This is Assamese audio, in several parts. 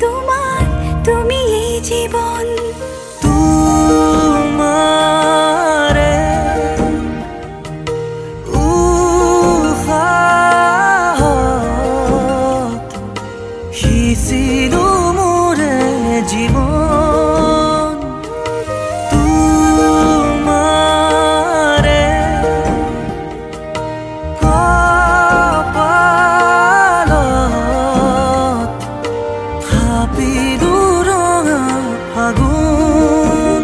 তোমাৰ, তুমি এই জীবন। তোমাৰে উশাহত সিঁচিলো মোৰে জীৱন। তোমাৰে কপালত থাপিলো ৰঙা ফাগুন।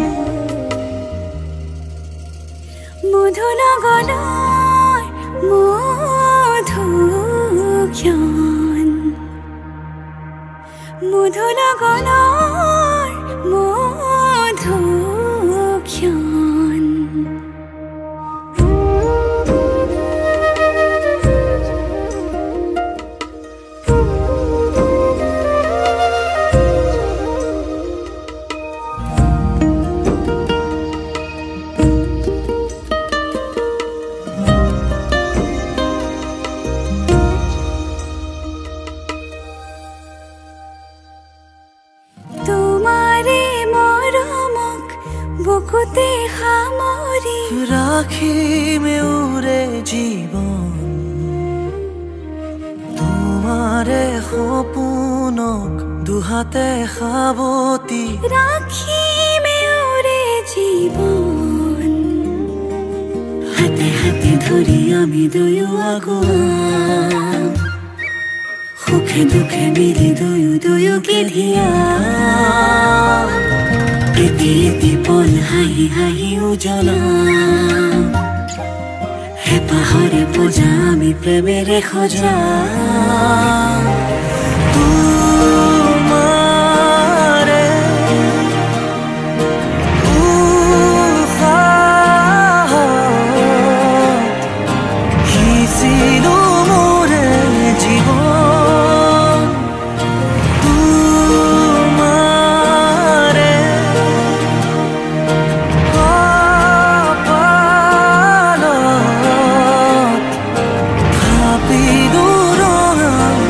মধু লগনৰ মধুক্ষণ, মধু লগনৰ মধুক্ষণ। তোমাৰে মৰমক বুকুতে সামৰি ৰাখিমে ওৰে জীৱন। তোমাৰে সপোনক দুহাতে সাৱটি ৰাখিমে ওৰে জীৱন। হাতে হাতে ধৰি আমি দুয়ো আগুৱাম, সুখে দুখে মিলি দুয়ো দুয়োকে ধিয়াম। এটি এটি পল হাঁহি হাঁহি উজ্বলাম, হেঁপাহৰে পূজা আমি প্ৰেমেৰে সজাম।